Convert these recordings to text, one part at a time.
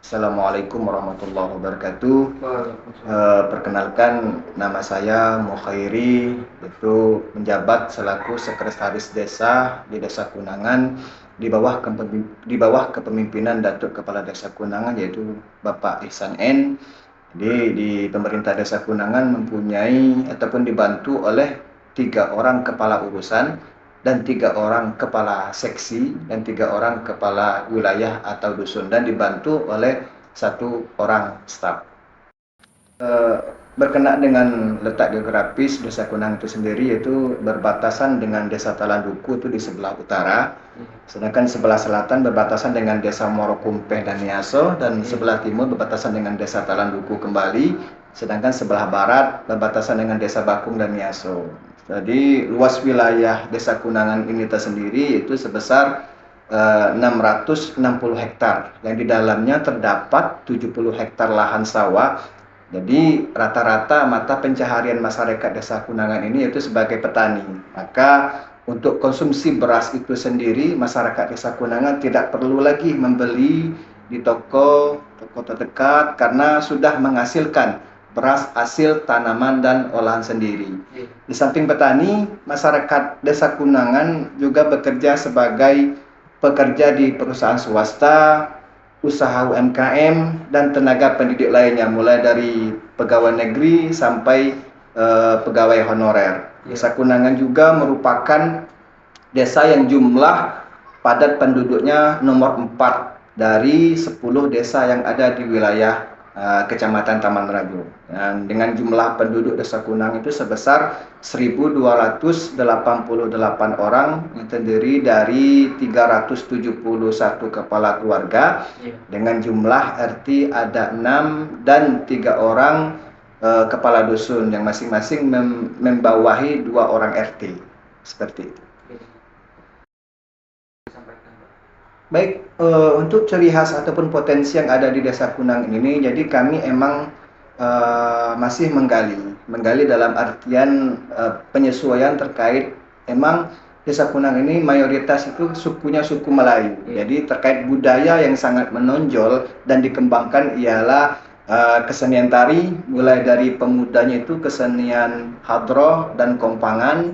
Assalamualaikum warahmatullahi wabarakatuh. Perkenalkan, nama saya Mukhairi, itu menjabat selaku Sekretaris Desa di Desa Kunangan di bawah kepemimpinan Datuk Kepala Desa Kunangan, yaitu Bapak Ihsan N. Jadi di pemerintah Desa Kunangan mempunyai ataupun dibantu oleh 3 orang kepala urusan dan 3 orang kepala seksi dan 3 orang kepala wilayah atau dusun, dan dibantu oleh 1 orang staf. Berkenaan dengan letak geografis Desa Kunangan itu sendiri, yaitu berbatasan dengan Desa Talanduku itu di sebelah utara, sedangkan sebelah selatan berbatasan dengan Desa Morokumpeh dan Niaso, dan sebelah timur berbatasan dengan Desa Talanduku kembali, sedangkan sebelah barat berbatasan dengan Desa Bakung dan Niaso. Jadi luas wilayah Desa Kunangan ini tersendiri itu sebesar 660 hektar, yang di dalamnya terdapat 70 hektar lahan sawah. Jadi rata-rata mata pencaharian masyarakat Desa Kunangan ini yaitu sebagai petani. Maka untuk konsumsi beras itu sendiri, masyarakat Desa Kunangan tidak perlu lagi membeli di toko terdekat karena sudah menghasilkan beras hasil tanaman dan olahan sendiri. Di samping petani, masyarakat Desa Kunangan juga bekerja sebagai pekerja di perusahaan swasta, usaha UMKM, dan tenaga pendidik lainnya, mulai dari pegawai negeri sampai pegawai honorer. Desa Kunangan juga merupakan desa yang jumlah padat penduduknya nomor 4 dari 10 desa yang ada di wilayah Kecamatan Taman Merabu. Dan dengan jumlah penduduk Desa Kunangan itu sebesar 1.288 orang, yang terdiri dari 371 kepala keluarga, dengan jumlah RT ada 6 dan 3 orang kepala dusun, yang masing-masing membawahi 2 orang RT. Seperti itu. Baik, untuk ciri khas ataupun potensi yang ada di Desa Kunangan ini, jadi kami emang masih menggali dalam artian penyesuaian terkait, emang Desa Kunangan ini mayoritas itu sukunya suku Melayu. Jadi terkait budaya yang sangat menonjol dan dikembangkan ialah kesenian tari, mulai dari pemudanya itu kesenian hadroh dan kompangan.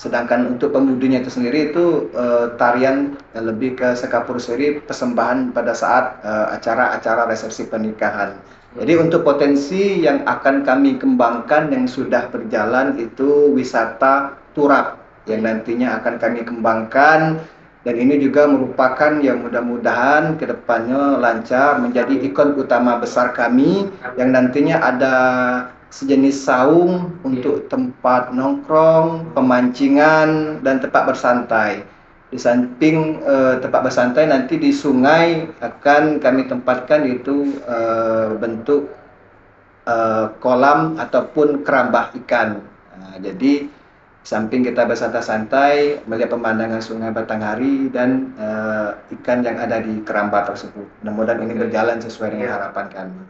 Sedangkan untuk pemudinya itu sendiri itu tarian lebih ke sekapur siri, persembahan pada saat acara-acara resepsi pernikahan. Jadi untuk potensi yang akan kami kembangkan yang sudah berjalan itu wisata turap yang nantinya akan kami kembangkan, dan ini juga merupakan yang mudah-mudahan kedepannya lancar menjadi ikon utama besar kami, yang nantinya ada sejenis saung untuk tempat nongkrong, pemancingan, dan tempat bersantai. Di samping tempat bersantai, nanti di sungai akan kami tempatkan itu bentuk kolam ataupun kerambah ikan. Jadi samping kita bersantai-santai melihat pemandangan sungai Batanghari dan ikan yang ada di kerambah tersebut. Mudah-mudahan ini berjalan sesuai dengan harapan kami.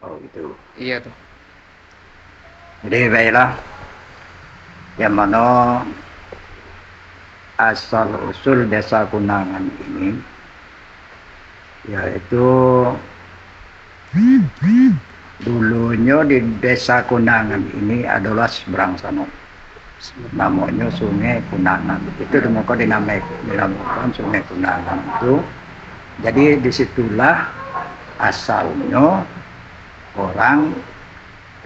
Oh gitu. Iya tuh. Jadi baiklah, yang mana asal usul Desa Kunangan ini yaitu dulunya di Desa Kunangan ini adalah seberang sana, namanya Sungai Kunangan. Itu dinamakan Sungai Kunangan itu. Jadi disitulah asalnya orang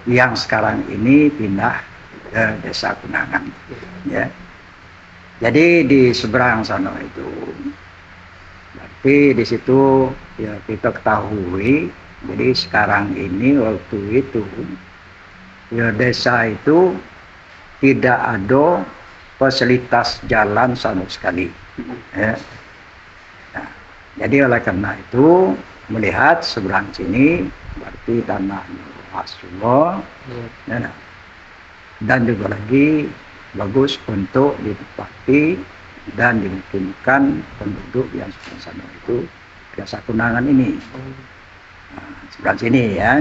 yang sekarang ini pindah ke Desa Kunangan, ya. Jadi di seberang sana itu Tapi di situ ya kita ketahui, jadi sekarang ini waktu itu ya desa itu tidak ada fasilitas jalan sama sekali. Ya. Nah, jadi oleh karena itu melihat seberang sini berarti tanah Rasulullah, ya, dan juga lagi bagus untuk ditempati dan dimungkinkan penduduk yang seberang sana itu Desa Kunangan ini. Nah, seberang sini ya,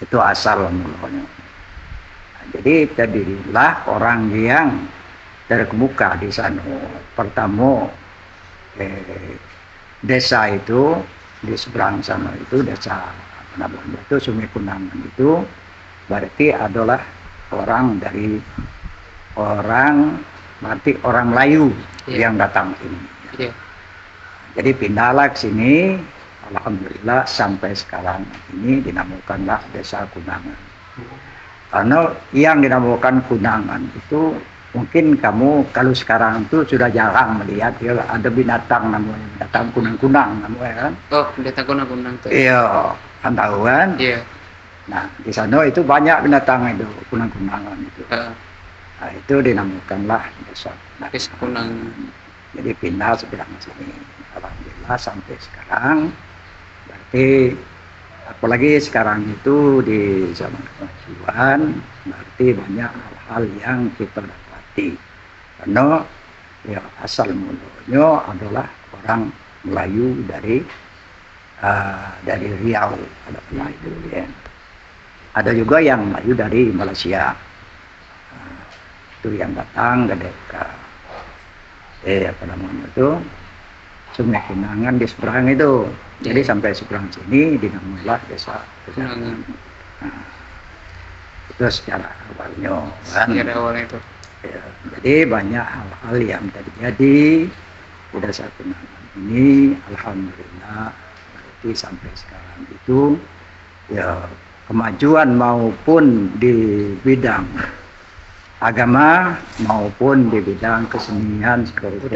itu asal mulanya. Nah, jadi terdirilah orang yang terkemuka di sana. Pertama desa itu di seberang sana itu desa namanya itu Sungai Kunangan itu berarti adalah orang orang Melayu yang datang ini. Jadi pindahlah ke sini, alhamdulillah sampai sekarang ini dinamakanlah Desa Kunangan. Karena yang dinamakan Kunangan itu mungkin kamu kalau sekarang itu sudah jarang melihat ya, ada binatang namanya binatang kunang-kunang namanya kan. Oh, binatang kunang-kunang tuh. Iya, kan tahu kan? Iya. Nah, di sana itu banyak binatang itu kunang-kunangan itu. Nah, itu dinamakanlah Desa Kunangan. Jadi pindah seberang sini. Alhamdulillah sampai sekarang. Berarti apalagi sekarang itu di zaman kemajuan, berarti banyak hal-hal yang kita dapati. Karena ya asal mulanya adalah orang Melayu dari Riau adalah itu ya. Ada juga yang Melayu dari Malaysia. Itu yang datang ke apa namanya itu Sungai Kunangan di seberang itu. Jadi sampai seberang sini dinamalah Desa Kunangan. Nah, itu secara awalnya kan. Secara awalnya itu. Ya, jadi banyak hal-hal yang terjadi di Desa Kunangan ini. Alhamdulillah berarti sampai sekarang itu ya kemajuan maupun di bidang agama maupun di bidang kesenian seperti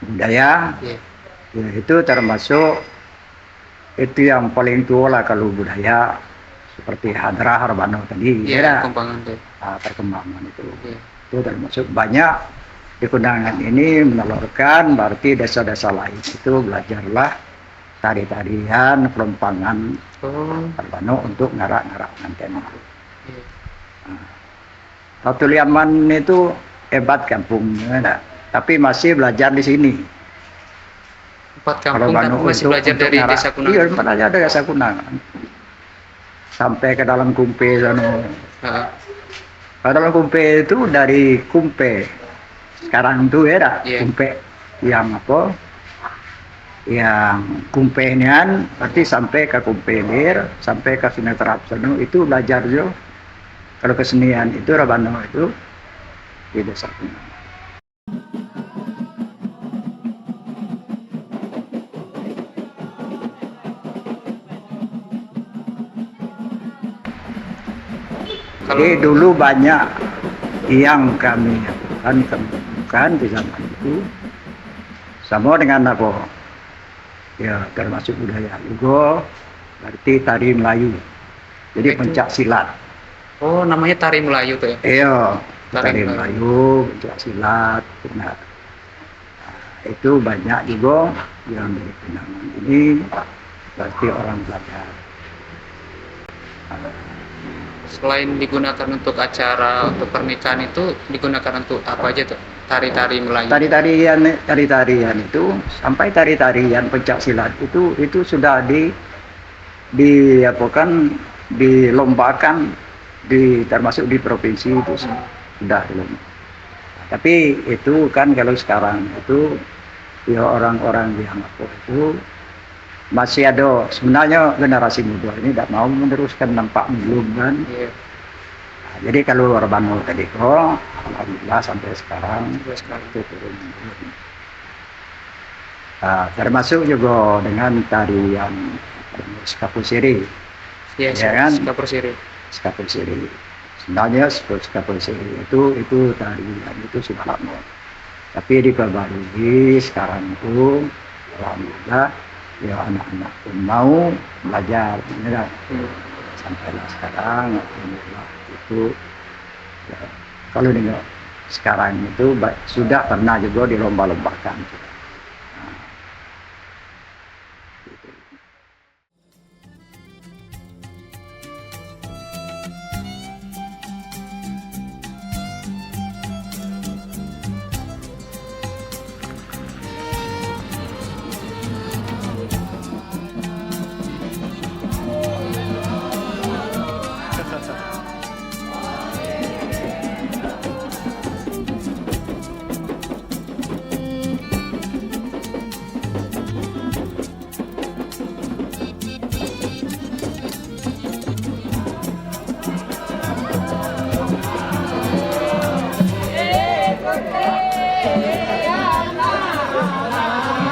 budaya ya, itu termasuk itu yang paling tua lah kalau budaya seperti Hadrah Harbano tadi perkembangan itu itu termasuk banyak di Kunangan ini menelurkan berarti desa-desa lain itu belajarlah tari-tarian kelompangan Harbano untuk ngarak-ngarak nganten itu. Waktu Liaman itu hebat kampungnya, tapi masih belajar di sini. Empat kampung kan masih belajar dari Desa Kunangan. Iya, belajar dari Desa Kunangan. Sampai ke dalam Kumpe sana. Ke dalam Kumpe itu dari Kumpe. Sekarang itu ya, Kumpe yang apa? Yang Kumpenian, berarti sampai ke Kumpe Lir, sampai ke Sungai Terap sana itu belajar juga. Kalau kesenian itu Rabano itu di Desa Kunangan. Jadi dulu banyak yang kami lakukan di zaman itu sama dengan apa? Ya termasuk budaya juga, berarti tari Melayu. Jadi pencak silat. Oh, namanya tari Melayu tuh ya? Iya, tari Melayu, pencak silat. Nah, itu banyak juga yang dari Kunangan ini berarti orang belajar. Selain digunakan untuk acara untuk pernikahan itu digunakan untuk apa aja tuh? Tari-tari Melayu. Tari-tarian itu sampai tari-tarian pencak silat itu sudah dilombakan termasuk di provinsi itu sudah dilombakan. Tapi itu kan kalau sekarang itu ya orang-orang yang itu masih ada sebenarnya generasi muda ini tidak mau meneruskan nampak belum kan. Nah, jadi kalau Rabano tadi kok alhamdulillah sampai sekarang itu turun. Termasuk juga dengan tarian Skapusiri. Ya kan? Skapusiri. Sebenarnya Skapusiri itu tarian itu sudah lama. Tapi diperbarui sekarang itu alhamdulillah ya anak-anak pun mau belajar ya kan. Sampailah sekarang alhamdulillah itu ya, kalau dengan sekarang itu sudah pernah juga dilomba-lombakan.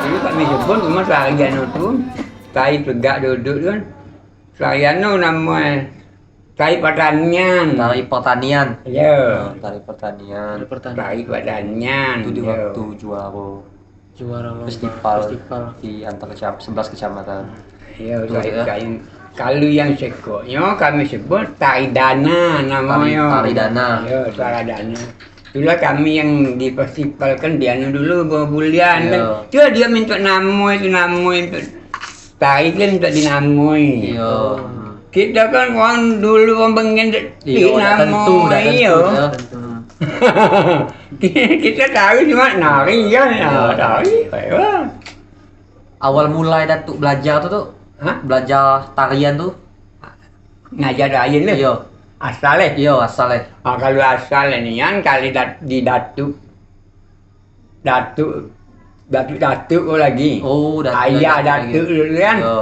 Jadi kami sebut memang tarian itu tari tegak duduk kan. Tarian itu namanya tari pertanian. Tari pertanian. Ya, Tari pertanian. tari pertanian. Itu di Ya. waktu juara festival di antar 11 kecamatan. Ya, Betul, ya. kalau yang sekotnya kami sebut tari dana namanya. Tari dana. Ya, tari dana. Itulah kami yang di festival kan dia dulu beberapa bulan Ya. kan. Dia minta nama itu. Tari kan minta dinamai. Iya. Kita kan orang dulu orang pengen Iya, udah tentu, udah tentu. iya. Ya. Kita tahu cuma nari kan, Iya. nari. Wah. Awal mulai Datuk belajar tuh, Hah? belajar tarian tuh. Ngajar lain lah. Iya. Asal Iya, asalnya. kalau asal ini kan kali di datuk lagi. Oh, Ayah datuk dulu kan. Iya.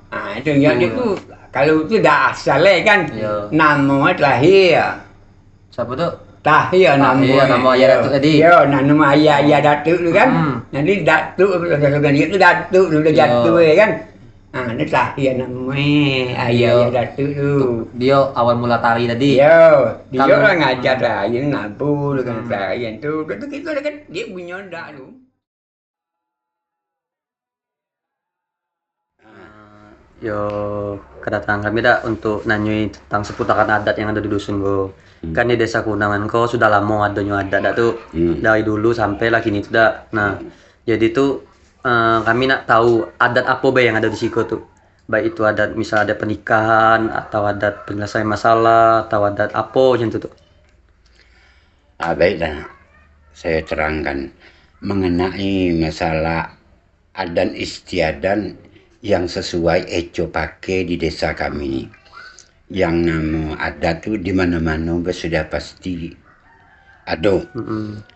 Nah itu yang Iya. itu kalau itu dah asal kan. Iya. Namanya lahir. Siapa tuh? Tahir nama. Tahir, nama ayah datuk tadi. Ya, nama ayah datuk tu kan. Hmm. Nanti datuk itu datuk dulu Ya. jatuh kan. Ah, ni tahir nama ayah datuk tu. Dia awal mula tari tadi. Ya, dia Kalau- orang ngajar tarian nabu dengan tarian tu. Kata kita kan dia punya dak tu. Yo kedatangan kami dah untuk nanyui tentang seputaran adat yang ada di dusun go. Kan di desa Kunangan ko sudah lama adanya adat dah tuh dari dulu sampai lah kini tuh dah. Nah jadi tuh kami nak tahu adat apa bay yang ada di situ tuh. Baik itu adat misal ada pernikahan atau adat penyelesaian masalah atau adat apa macam tu tuh. Baiklah, saya terangkan mengenai masalah adat istiadat yang sesuai Eco pakai di desa kami ini. Yang nama adat tu di mana-mana sudah pasti ada.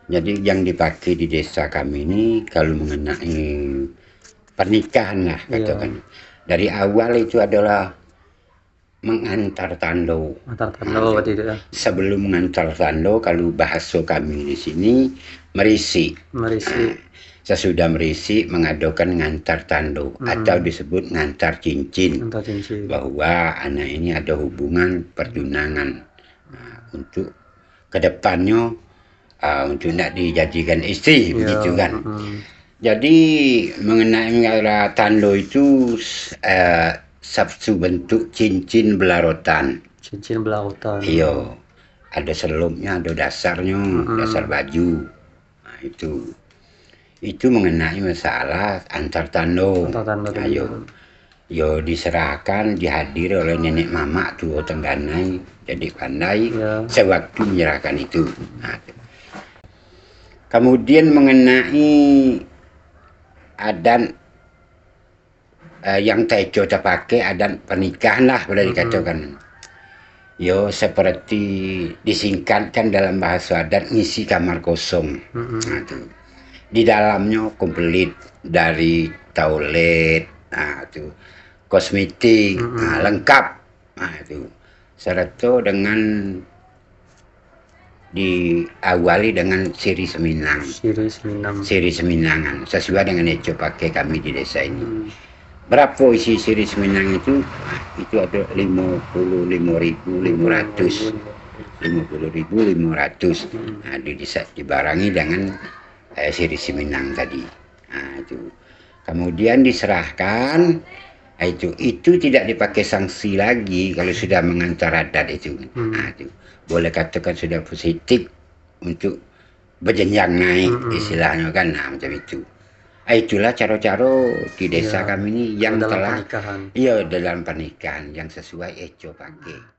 Jadi yang dipakai di desa kami ini kalau mengenai pernikahan lah katakan. Dari awal itu adalah mengantar tando. Antar tanda berarti itu ya. Sebelum mengantar tando, kalau bahasa kami di sini merisi. Merisi. Sesudah merisi mengadukan ngantar tando atau disebut ngantar cincin, Antar cincin. bahwa anak ini ada hubungan pertunangan. Nah, untuk kedepannya untuk nak dijadikan istri begitu kan. Jadi mengenai masalah tando itu satu bentuk cincin belarotan. Cincin belautan. Iya, ada selumnya, ada dasarnya, dasar baju. Nah, itu mengenai masalah antar tando. Antar tando tadi. Ayo, yo diserahkan, dihadiri oleh nenek mama tuh Tengganai, jadi pandai Ya. sewaktu menyerahkan itu. Nah, kemudian mengenai adat yang Teco pakai adat pernikahan lah boleh dikatakan. Yo seperti disingkatkan dalam bahasa adat ngisi kamar kosong. Nah, tuh. Di dalamnya komplit dari toilet, nah, tuh, kosmetik, nah, lengkap, nah, itu serta dengan diawali dengan siri seminang. Siri Seminang. Siri seminangan sesuai dengan Eco pakai kami di desa ini. Berapa isi siri seminang itu? Itu ada 55.500. 50.500. Nah, dibarangi dengan siri seminang tadi. Nah, itu. kemudian diserahkan. Itu tidak dipakai sanksi lagi kalau sudah mengantar adat itu. Itu boleh katakan sudah positif untuk berjenjang naik istilahnya kan, macam itu. Itulah cara-cara di desa kami ini yang dalam telah pernikahan. Iya, dalam pernikahan yang sesuai Eco pakai.